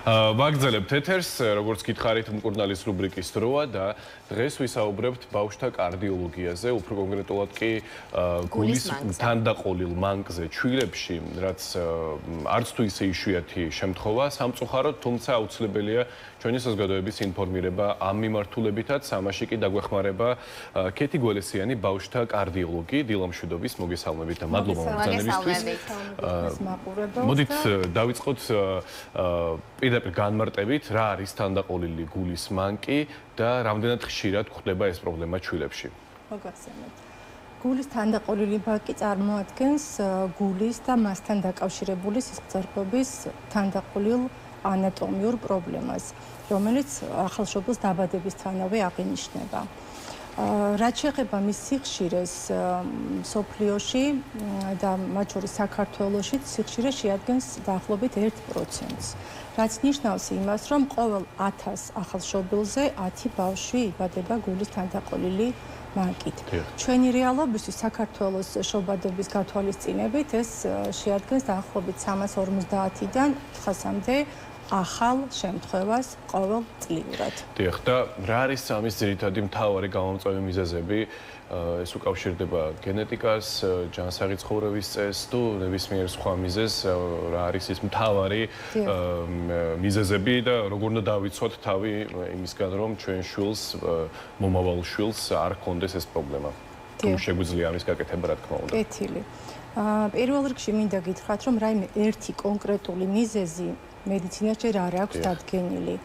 ვაგრძელებთ ეთერს, როგორც გითხარით, მკურნალის რუბრიკის დროა და დღეს ვისაუბრებთ ბავშვთა კარდიოლოგიაზე, უფრო კონკრეტულად კი გულის თანდაყოლილ მანკზე ჩვილებში, რაც არც თუ ისე იშვიათი შემთხვევა სამწუხაროდ, თუმცა აუცილებელია ჩვენი საზოგადოების ინფორმირება ამ მიმართულებითაც, ამაში კი დაგვეხმარება ქეთი გველესიანი ბავშვთა კარდიოლოგი დილა მშვიდობის მოგესალმებით და მადლობა მოგზაურობისთვის. მოდით დავიწყოთ პირდაპირ განმარტებით, რა არის თანდაყოლილი გულის მანკი და რამდენად ხშირად გვხდება ეს პრობლემა ჩვილებში. მოგახსენებთ. გულის თანდაყოლილი მანკი წარმოადგენს გულის და მასთან დაკავშირებული სისხლძარღვების თანდაყოლილ ანატომიურ პრობლემას, რომელიც ახალშობილს დაბადებისთანავე აღინიშნება. რაც შეეხება მის სიხშირეს მსოფლიოში და მათ შორის საქართველოში სიხშირე შეადგენს დაახლოებით 1%-ს, რაც ნიშნავს იმას, რომ ყოველ 1000 ახალშობილზე 10 ბავშვი იბადება გულის თანდაყოლილი მანკით. ჩვენი რეალობისთვის საქართველოს შობადობის გათვალისწინებით ეს შეადგენს დაახლოებით 350-დან 400-მდე ახალ შემთხვევას ყოველწლიურად. დიახ, და რა არის ამის ძირითადი მთავარი გამომწვევი მიზეზები? ეს უკავშირდება გენეტიკას, ჯანსაღი ცხოვრების წესს თუ ნებისმიერ სხვა მიზეზს, რა არის ის მთავარი მიზეზები და როგორ უნდა დავიცვათ თავი იმისგან, რომ ჩვენ შვილს, მომავალ შვილს არ ჰქონდეს ეს პრობლემა? თუ შეგვიძლია ამის გაკეთება, რა თქმა უნდა. კეთილი. პირველ რიგში მინდა გითხრათ, რომ რაიმე ერთი კონკრეტული მიზეზი მედიცინაში არ აქვს დადგენილი.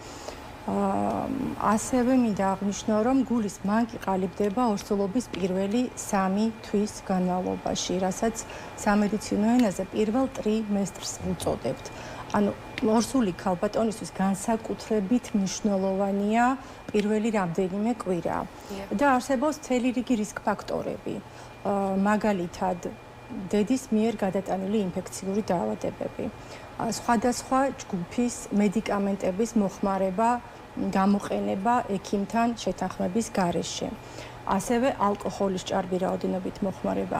ასევე მინდა აღნიშნო, რომ გულის მანკი ყალიბდება ორსულობის პირველი 3 თვის განმავლობაში, რასაც სამედიცინო ენაზე პირველ ტრიმესტრს ვუწოდებთ. ანუ ორსული ქალბატონისთვის განსაკუთრებით მნიშვნელოვანია პირველი რამდენიმე კვირა. და არსებობს მთელი რიგი რისკ ფაქტორები. მაგალითად, დედის მიერ გადატანილი ინფექციური დაავადებები. სხვადასხვა ჯგუფის მედიკამენტების მოხმარება, გამოყენება ექიმთან შეთანხმების გარეშე. ასევე ალკოჰოლის ჭარბი რაოდენობით მოხმარება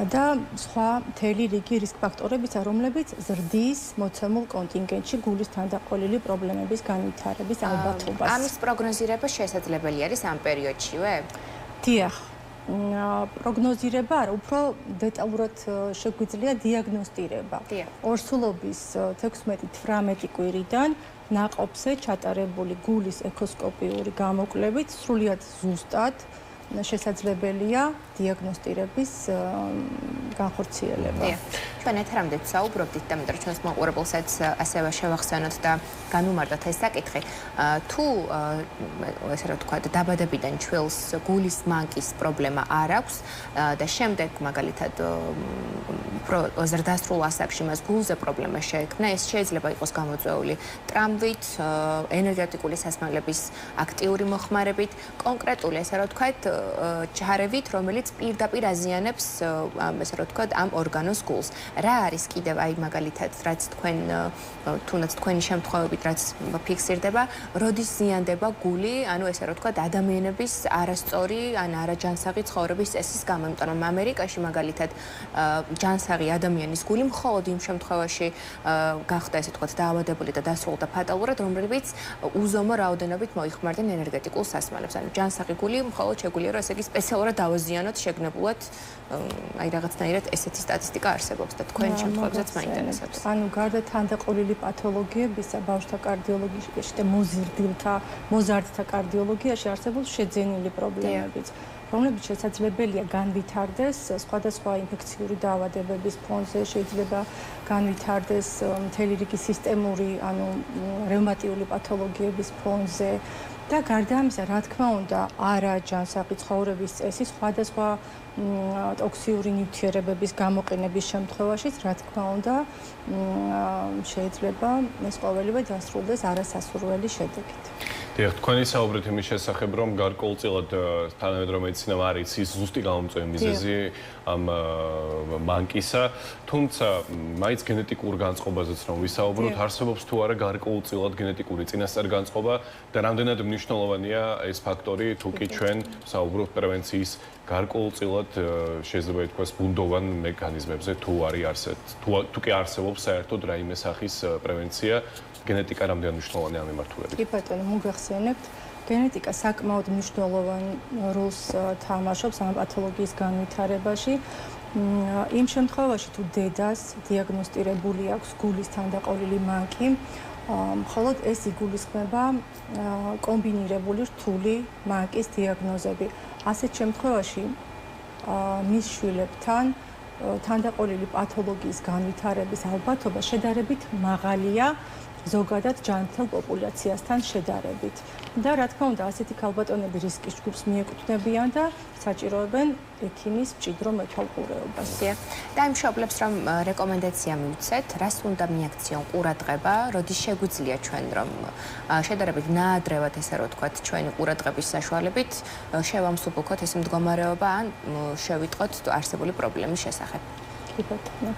და სხვა მთელი რიგი რისკ ფაქტორებისა, რომლებიც ზრდის მოცემულ კონტინგენტში გულის თანდაყოლილი პრობლემების განვითარების ალბათობას. ამის პროგნოზირება შესაძლებელი არის ამ პერიოდშივე? დიახ. პროგნოზირება არა, უფრო დეტალურად შეგვიძლია დიაგნოსტირება. ორსულობის 16-18 კვირიდან ნაყოფზე ჩატარებული გულის ეკოსკოპიური გამოკვლევით სრულიად ზუსტად შესაძლებელია დიაგნოსტირების განხორციელება. ჩვენ ეთერამდე საუბრობდით და მეტყვი ჩვენს მოყურებელსაც ასევე შევახსენოთ და განვუმარტოთ ეს საკითხი. თუ ესე რა თქვა, დაბადებიდან ჩვილს გულის მანკის პრობლემა არ აქვს და შემდეგ მაგალითად ზრდასრულ ასაკში მას გულზე პრობლემა შეექმნა, ეს შეიძლება იყოს გამოწვეული ტრამვით, ენერგეტიკული სასმელების აქტიური მოხმარებით, კონკრეტული ესე რა თქვა, ჩარევით, რომელიც პირდაპირ აზიანებს ესე რა თქვა, ამ ორგანოს გულს. რა არის კიდევ აი მაგალითად, რაც თქვენ თუნდაც თქვენი შემთხვევებით რაც ფიქსირდება, როდის ზიანდება გული, ანუ ესე რა თქვა, ადამიანების არასწორი ან არაჯანსაღი ცხოვრების წესის გამო, იმიტომ რომ ამერიკაში მაგალითად ჯანსაღი ადამიანის გული მხოლოდ იმ შემთხვევაში გახდა ესე თქვა დაავადებული და დასრულდა ფატალურად, რომლებიც უზომო რაოდენობით მოიხმარდნენ ენერგეტიკულ სასმელებს. ანუ ჯანსაღი გული მხოლოდ შეგვიძლია რომ ესე იგი სპეციალურად დავაზიანოთ შეგნებულად აი რაღაცნაირად ესეთი სტატისტიკა არსებობს და თქვენ შემთხვევებზეც მაინტერესებს. ანუ გარდა თანდაყოლილი პათოლოგიებისა, ბავშვთა კარდიოლოგიაში და მოზარდთა კარდიოლოგიაში არსებობს შეძენილი პრობლემებიც, რომლებიც შესაძლებელია განვითარდეს სხვადასხვა ინფექციური დაავადებების ფონზე, შეიძლება განვითარდეს მთელი რიგი სისტემური, ანუ რევმატიული პათოლოგიების ფონზე. და გარდა ამისა, რა თქმა უნდა, არაჯანსაღი ცხოვრების წესი სხვადასხვა ტოქსიური ნივთიერებების გამოყენების შემთხვევაშიც, რა თქმა უნდა, შეიძლება ეს ყოველივე დასრულდეს არასასურველი შედეგით. დიახ, თქვენი საუბრით იმის შესახებ, რომ გარკვეულწილად თანამედროვე მედიცინამ არ იცის ზუსტი გამომწვევი მიზეზი ამ მანკისა, თუმცა მაინც გენეტიკურ განწყობაზეც რომ ვისაუბროთ, არსებობს თუ არა გარკვეულწილად გენეტიკური წინასწარ განწყობა და რამდენად მნიშვნელოვანია ეს ფაქტორი, თუ კი ჩვენ საუბრობთ პრევენციის გარკვეულწილად შეიძლება ითქვას ბუნდოვან მექანიზმებზე, თუ კი არსებობს საერთოდ რაიმე სახის პრევენცია, გენეტიკა რამდენად მნიშვნელოვანია ამ მიმართულებით. კი ბატონო, მოგახსენებთ, გენეტიკა საკმაოდ მნიშვნელოვან როლს თამაშობს ამ პათოლოგიის განვითარებაში. იმ შემთხვევაში, თუ დედას დიაგნოსტირებული აქვს გულის თანდაყოლილი მანკი, მხოლოდ ეს იგულისხმება კომბინირებული რთული მანკის დიაგნოზები. ასეთ შემთხვევაში მის შვილებთან თანდაყოლილი პათოლოგიის განვითარების ალბათობა შედარებით მაღალია ზოგადად ჯანმრთელ პოპულაციასთან შედარებით. და რა თქმა უნდა, ასეთი ქალბატონები რისკის ჯგუფს მიეკუთვნებიან და საჭიროებენ ექიმის მჭიდრო მეთვალყურეობას. და იმ მშობლებს რომ რეკომენდაცია მივცეთ, რას უნდა მიაქციონ ყურადღება, როდის შეგვიძლია ჩვენ რომ შედარებით ნაადრევად ესე რომ ვთქვათ, ჩვენი ყურადღების საშუალებით შევამსუბუქოთ ეს მდგომარეობა ან შევიტყოთ არსებული პრობლემის შესახებ. კი ბატონო.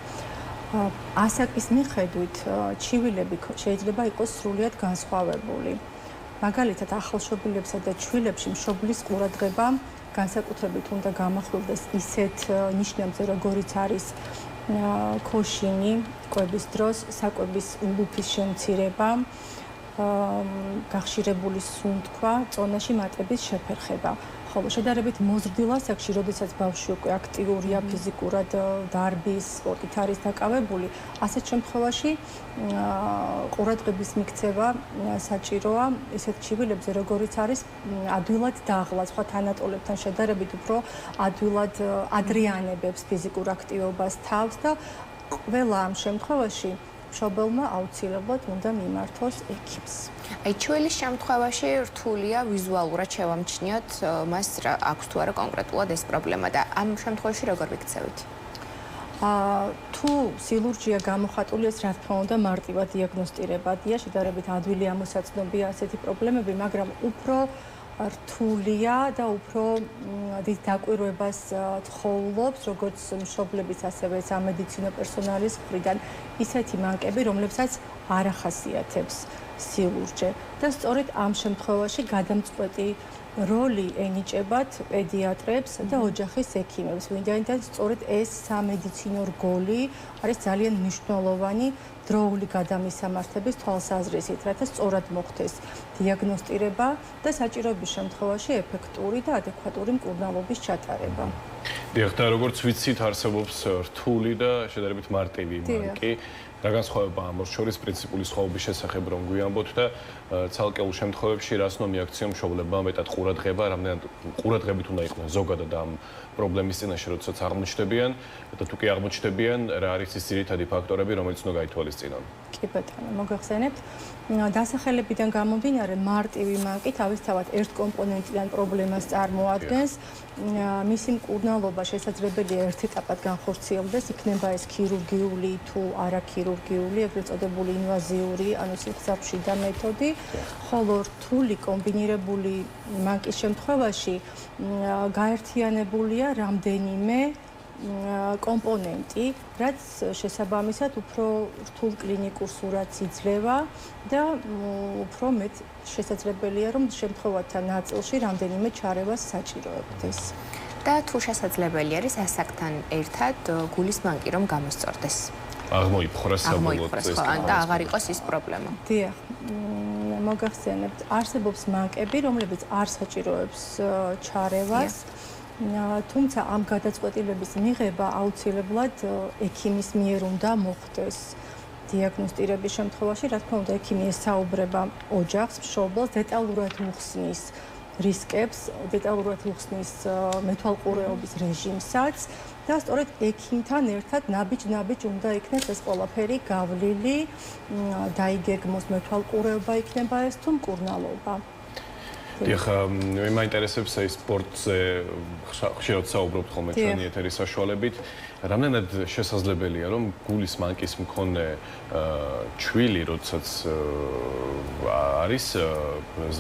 ასაკის მიხედვით ჩივილები შეიძლება იყოს სრულიად განსხვავებული. მაგალითად, ახალშობილებსა და ჩვილებში მშობლის ყურადღება განსაკუთრებით უნდა გამახვილდეს ისეთ ნიშნებზე, როგორიც არის ქოშინი, კვების დროს, საკვების ულუფის შემცირება, გახშირებული სუნთქვა, წონაში მატების შეფერხება. ხოლო შედარებით მოზრდილ ასაკში, როდესაც ბავშვი უკვე აქტიურია ფიზიკურად, დარბის, სპორტით არის დაკავებული, ასეთ შემთხვევაში ყურადღების მიქცევა საჭიროა ესეთ ჩივილებზე, როგორიც არის ადვილად დაღლა, სხვა თანატოლებთან შედარებით უფრო ადვილად ადრიანებებს ფიზიკურ აქტივობას თავს და ყველა ამ შემთხვევაში მშობელმა აუცილებლად უნდა მიმართოს ექიმს. აი ჩვეულის შემთხვევაში რთულია ვიზუალურად შევამჩნიოთ მას აქვს თუ არა კონკრეტულად ეს პრობლემა და ამ შემთხვევაში როგორ ვიქცევით? თუ სილურჯია გამოხატული, ეს რა თქმა უნდა მარტივად დიაგნოსტირებადია, შედარებით ადვილი ამოსაცნობია ასეთი პრობლემები, მაგრამ უფრო რთულია და უფრო დიდ დაკვირვებას თხოვლობს, როგორც მშობლების, ასევე სამედიცინო პერსონალის მხრიდან ისეთი მანკები, რომლებსაც არ ახასიათებს სილურჯე. და სწორედ ამ შემთხვევაში გადამწყვეტი როლი ენიჭებათ პედიატრებს და ოჯახის ექიმებს, ვინაიდან სწორედ ეს სამედიცინო რგოლი არის ძალიან მნიშვნელოვანი დროული გადამისამართების თვალსაზრისით, რათა სწორად მოხდეს დიაგნოსტირება და საჭიროების შემთხვევაში ეფექტური და ადეკვატური მკურნალობის ჩატარება. დიახ, და როგორც ვიცით, არსებობს რთული და შედარებით მარტივი მანკი. რა განსხვავება ამ ორ შორის პრინციპული სხვაობის შესახებ რომ გვიამბოთ და ცალკეულ შემთხვევებში რას უნდა მიაქციონ მშობლებმა მეტად ყურადღება, რამდენად ყურადღებით უნდა იყვნენ ზოგადად ამ პრობლემის წინაშე, როდესაც აღმოჩნდებიან და თუ კი აღმოჩნდებიან, რა არის ის ძირითადი ფაქტორები, რომელიც უნდა გაითვალისწინონ. კი ბატონო, მოგახსენებთ, დასახელებიდან გამომდინარე, მარტივი მანკი თავისთავად ერთკომპონენტიან პრობლემას წარმოადგენს. მისი მკურნალობა შესაძლებელია ერთ ეტაპად განხორციელდეს, იქნება ეს ქირურგიული თუ არაქირურგიული, ეგრეთ წოდებული ინვაზიური, ანუ სიხსაფშიდა მეთოდი, ხოლო რთული კომბინირებული მანკის შემთხვევაში გაერთიანებულია რამდენიმე კომპონენტი, რაც შესაბამისად უფრო რთულ კლინიკურ სურათს იძლევა და უფრო მეტ შესაძლებელია, რომ შემთხვევათა ნაწილში რამდენიმე ჩარევას საჭიროებდეს. და თუ შესაძლებელი არის ასაკთან ერთად გულის მანკი რომ გამოსწორდეს. აღმოიფხვრას საბოლოოდ ეს და აღარ იყოს ის პრობლემა. დიახ, მოგახსენებთ, არსებობს მანკები, რომლებიც არ საჭიროებს ჩარევას. თუმცა ამ გადაწყვეტილების მიღება აუცილებლად ექიმის მიერ უნდა მოხდეს. დიაგნოსტირების შემთხვევაში, რა თქმა უნდა, ექიმი ესაუბრება ოჯახს, მშობელს, დეტალურად უხსნის რისკებს, დეტალურად უხსნის მეთვალყურეობის რეჟიმსაც და სწორედ ექიმთან ერთად ნაბიჯ-ნაბიჯ უნდა იქნეს ეს ყველაფერი გავლილი, დაიგეგმოს მეთვალყურეობა იქნება ეს თუ მკურნალობა. დიახ, მე მაინტერესებს ეს სპორტზე ხშირად საუბრობთ ხოლმე ჩვენი ეთერის საშუალებით. რამდენად შესაძლებელია რომ გულის მანკის მქონე ჩვილი, როდესაც არის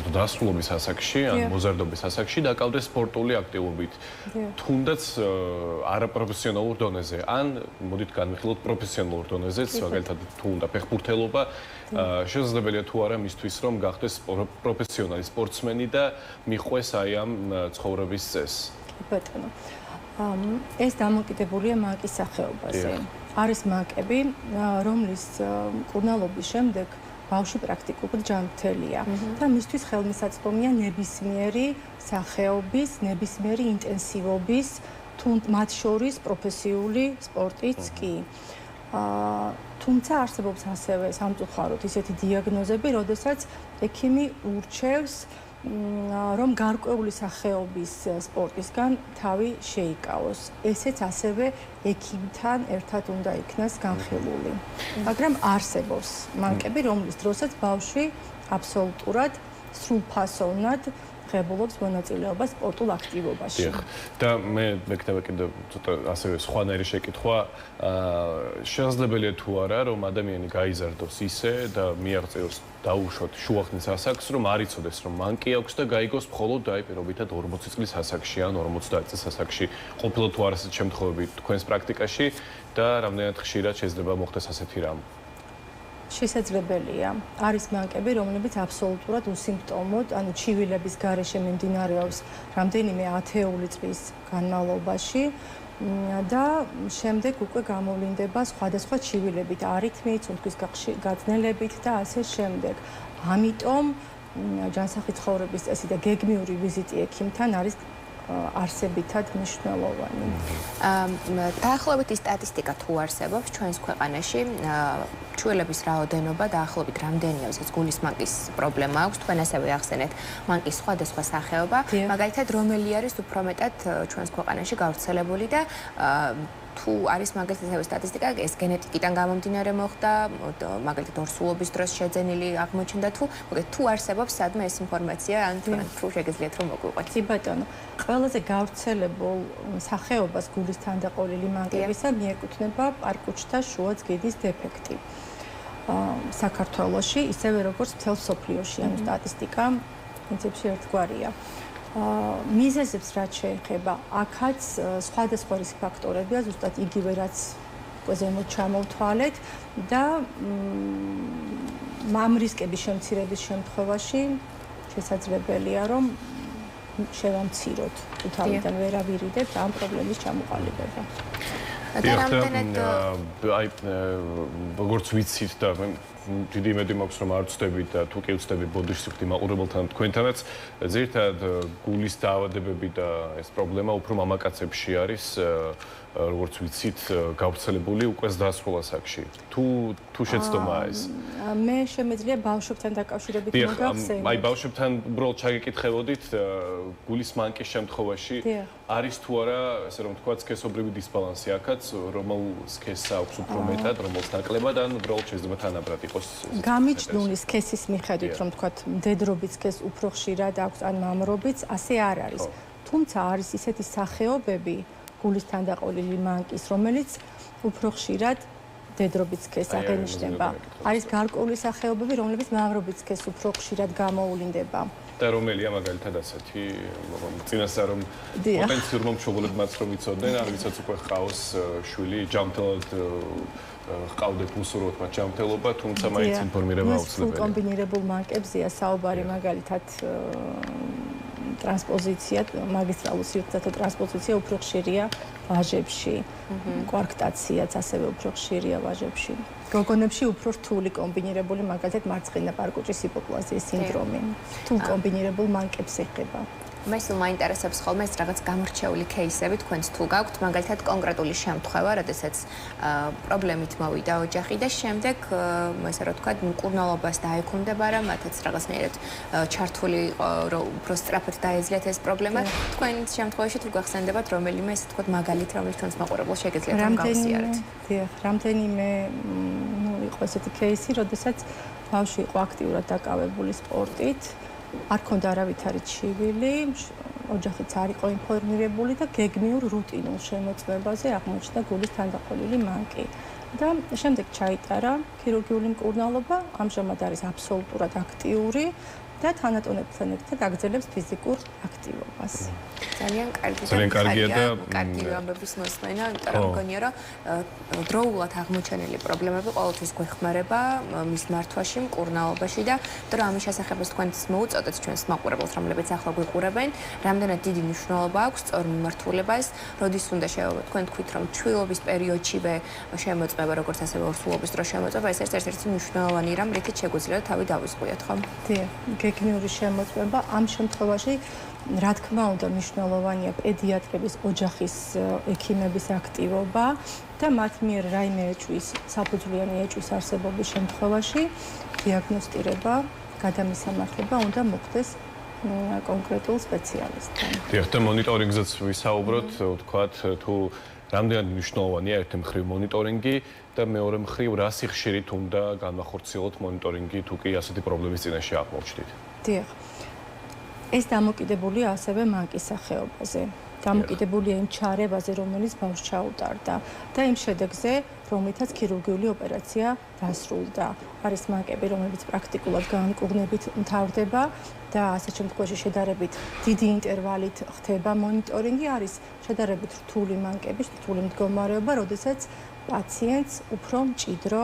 ზრდასრულობის ასაკში, ან მოზარდობის ასაკში დაკავდეს სპორტული აქტივობით, თუნდაც არაპროფესიონალურ დონეზე, ან მოდით განვიხილოთ პროფესიონალურ დონეზეც, მაგალითად თუ უნდა ფეხბურთელობა, შესაძლებელია თუ არა მისთვის რომ გახდეს პროფესიონალი სპორტსმენი და მიხვეს აი ამ ცხოვრების წესს. ბატონო. ეს დამოკიდებულია მანკის სახეობაზე. არის მანკები, რომლის მკურნალობის შემდეგ ბავშვი პრაქტიკულად ჯანმრთელია და მისთვის ხელმისაწვდომია ნებისმიერი სახეობის, ნებისმიერი ინტენსივობის, მათ შორის პროფესიული სპორტიც კი. თუმცა არსებობს ასევე სამწუხაროდ ისეთი დიაგნოზები, როდესაც ექიმი ურჩევს რომ გარკვეული სახეობის სპორტისგან თავი შეიკავოს. ესეც ასევე ექიმთან ერთად უნდა იქნას განხილული. მაგრამ არსებობს მანკები, რომლის დროსაც ბავშვი აბსოლუტურად სრულფასოვნად ღებულობს მონაწილეობას სპორტულ აქტივობაში. და მე მექნება კიდევ ცოტა ასევე სხვანაირი შეკითხვა, შესაძლებელია თუ არა რომ ადამიანი გაიზარდოს ისე და მიაღწიოს დაუშვათ შუახნის ასაკს, რომ არ იცოდეს რომ მანკი აქვს და გაიგოს მხოლოდ აი პირობითად 40 წლის ასაკში ან 50 წლის ასაკში. ყოფილა თუ არა ასეთი შემთხვევები თქვენს პრაქტიკაში და რამდენად ხშირად შეიძლება მოხდეს ასეთი რამ? შესაძლებელია. არის მანკები, რომლებიც აბსოლუტურად უსიმპტომოდ, ანუ ჩივილების გარეშე მიმდინარეობს რამდენიმე ათეული წლის განმავლობაში და შემდეგ უკვე გამოვლინდება სხვადასხვა ჩივილებით, არითმით, სუნთქვის გაძნელებით და ასე შემდეგ. ამიტომ ჯანსაღი ცხოვრების წესი და გეგმიური ვიზიტი ექიმთან არის არსებითად მნიშვნელოვანი. დაახლოებით სტატისტიკა თუ არსებობს ჩვენს ქვეყანაში, ჩვილების რაოდენობა დაახლოებით რამდენია, ვისაც გულის მანკის პრობლემა აქვს, თქვენ ასევე ახსენეთ მანკის სხვადასხვა სახეობა, მაგალითად რომელი არის უფრო მეტად ჩვენს ქვეყანაში გავრცელებული და თუ არის მაგალითად სტატისტიკა, ეს გენეტიკიდან გამომდინარე მოხდა, მაგალითად ორსულობის დროს შეძენილი აღმოჩნდა თუ არსებობს სადმე ეს ინფორმაცია, ან თუ შეგიძლიათ რომ მოგვიყვეთ. კი ბატონო, ყველაზე გავრცელებულ სახეობას გულის თანდაყოლილი მანკებისა მიეკუთვნება პარკუჩთა შუა ზგიდის დეფექტი. საქართველოში, ისევე როგორც მთელ მსოფლიოში, ანუ სტატისტიკა პრინციპში ერთგვარია. მიზეზებს რაც შეეხება, აქაც სხვადასხვა რისკ ფაქტორებია, ზუსტად იგივე რაც ზემოთ ჩამოვთვალეთ და ამ რისკების შემცირების შემთხვევაში შესაძლებელია, რომ შევამციროთ, თუ თავიდან ვერ ავირიდებთ ამ პრობლემის ჩამოყალიბება. და რამდენად აი როგორც ვიცით და დიდი იმედი მაქვს რომ არ ვწდებით და თუ კი ვწდები ბოდიშსიფტი მაყურებელთან თქვენთანაც ზირთად გულის დაავადებები და ეს პრობლემა უფრო მამაკაცებში არის როგორც ვიცით გავრცელებული უკვე ზრდასრულ ასაკში თუ შეცდომაა ეს მე შემეძლია ბავშვებთან დაკავშირებით მოგახსენოთ აი ბავშვებთან უბრალოდ ჩაგეკითხებოდით გულის მანკის შემთხვევაში არის თუ არა ესე რომ თქვა სქესობრივი დისბალანსი აქაც რომელ სქესს აქვს უფრო მეტად რომელს ნაკლებად ან უბრალოდ შეიძლება თანაბრად იყოს გამიჩნული სქესის მიხედვით რომ თქვა მდედრობის სქესს უფრო ხშირად აქვს ან მამრობიც ასე არ არის თუმცა არის ისეთი სახეობები გულის თანდაყოლილი მანკის რომელიც უფრო ხშირად მდედრობის სქესს აღენიშნება არის გარკვეული სახეობები რომლებიც მამრობის სქესს უფრო ხშირად გამოუვლინდება და რომელია მაგალითად ასეთი წინასწარ რომ პოტენციურ მომშობლებმაც რომ იცოდნენ არ ვიცაც უკვე ხავს შვილი ჯანმრთელად ყავდეთ უსურვოთ მათ ჯანმრთელობა თუმცა მაინც ინფორმირება აუცილებელია კომბინირებულ მანკებზია საუბარი მაგალითად ტრანსპოზიცია მაგისტრალურ სივრცეთა ტრანსპოზიცია უფრო ხშირია ვაჟებში კვარქტაციაც ასევე უფრო ხშირია ვაჟებში გოგონებში უფრო რთული კომბინირებული მაგალითად მარცხენა პარკუჩის ჰიპოპლაზიის სინდრომი თუ კომბინირებულ მანკებს ეხება მას მაინტერესებს ხოლმე ეს რაღაც გამორჩეული кейსები თქვენც თუ გაქვთ მაგალითად კონკრეტული შემთხვევა, როდესაც პრობლემით მოვიდა ოჯახი და შემდეგ ესე რომ თქვა მკურნალობას დაექვემდებარა, მათაც რაღაცნაირად ჩართული იყო უფრო სწრაფად დაეძლიათ ეს პრობლემა. თქვენ შემთხვევაში თუ გახსენდებათ რომელიმე ესე თქვა მაგალითი რომელიც თქვენს მაყურებელს შეგეძლიათ რომ გავსიარეთ. დიახ, რამდენიმე იყო ესეთი кейსი, როდესაც ბავშვი იყო აქტიურად დაკავებული სპორტით არ ქონდა არავითარი ჩივილი, ოჯახიც არ იყო ინფორმირებული და გეგმიურ რუტინულ შემოწმებაზე აღმოჩნდა გულის თანდაყოლილი მანკი. და შემდეგ ჩაიტარა ქირურგიული მკურნალობა, ამჟამად არის აბსოლუტურად აქტიური და თანატონებთან ერთად აგრძელებს ფიზიკურ აქტივობას. ძალიან კარგი. ძალიან კარგია და კარგი ამბების მოსმენა, იმიტომ რომ მგონია რომ დროულად აღმოჩენილი პრობლემები ყოველთვის გვეხმარება მის მართვაში, მკურნალობაში და რომ ამის შესახებ თქვენს მოუწოდეთ ჩვენს მაყურებელს, რომლებიც ახლა გვიყურებენ, რამდენად დიდი მნიშვნელობა აქვს სწორ მიმართულებას, როდის უნდა თქვენ თქვით რომ ჩვილობის პერიოდშივე შემოწმება, როგორც ასევე ორსულობის დროს შემოწმება, ეს ერთ-ერთი მნიშვნელოვანი რამ, რითიც შეგვიძლია თავი დავისყიოთ, ხო? დიახ. გეგმიური შემოწმება ამ შემთხვევაში რა თქმა უნდა მნიშვნელოვანია პედიატრების ოჯახის ექიმების აქტივობა და მათ მიერ რაიმე ეჭვის საფუძვლიანი ეჭვის არსებობის შემთხვევაში დიაგნოსტირება, გადამისამართება უნდა მოხდეს კონკრეტულ სპეციალისტთან. დიახ, და მონიტორინგზეც ვისაუბროთ, ვთქვათ, თუ რამდენად მნიშვნელოვანია ერთი მხრივ მონიტორინგი და მეორე მხრივ რა სიხშირით უნდა განახორციელოთ მონიტორინგი, თუ კი ასეთი პრობლემის წინაშე აღმოჩნდით. დიახ. ეს დამოკიდებულია ასევე მანკის სახეობაზე. დამოკიდებულია იმ ჩარევაზე, რომელიც ბავშვს ჩაუტარდა და იმ შედეგზე, რომლითაც ქირურგიული ოპერაცია დასრულდა. არის მანკები, რომლებიც პრაქტიკულად განკურნებით მთავრდება და ასეთ შემთხვევაში შედარებით დიდი ინტერვალით ხდება მონიტორინგი, არის შედარებით რთული მანკები, რთული მდგომარეობა, როდესაც პაციენტს უფრო მჭიდრო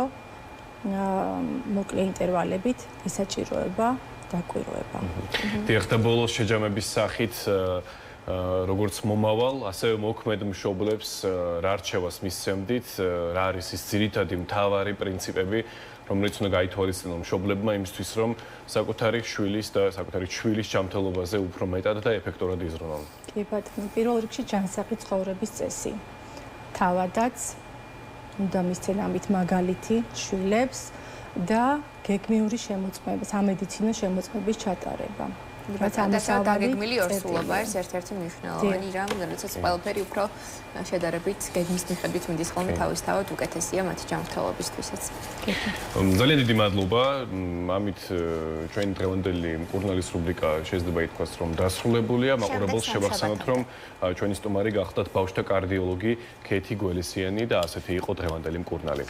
მოკლე ინტერვალებით ესაჭიროება დაკვირვება. დიახ, და ბოლოს შეჯამების სახით როგორც მომავალ, ასევე მოქმედ მშობლებს რა რჩევას მისცემდით, რა არის ის ძირითადი მთავარი პრინციპები, რომელიც უნდა გაითვალისწინონ მშობლებმა იმისთვის, რომ საკუთარი შვილის და საკუთარი ჩვილის ჯანმრთელობაზე უფრო მეტად და ეფექტურად იზრუნონ. კი ბატონო, პირველ რიგში ჯანსაღი ცხოვრების წესი. თავადაც უნდა მისცენ ამით მაგალითი შვილებს და გეგმიური შემოწმება, სამედიცინო შემოწმების ჩატარება. რაც დაგეგმილი ორსულობა არის ერთ-ერთი მნიშვნელოვანი რამ, როდესაც ყველაფერი უფრო შედარებით გეგმის მიხედვით მიდის ხოლმე თავისთავად უკეთესია მათი ჯანმრთელობისთვისაც. ძალიან დიდი მადლობა. ამით ჩვენი დღევანდელი მკურნალის რუბრიკა შეიძლება ითქვას, რომ დასრულებულია. მაყურებელს შევახსენოთ, რომ ჩვენი სტუმარი გახდათ ბავშვთა კარდიოლოგი ქეთი გველესიანი და ასეთი იყო დღევანდელი მკურნალი.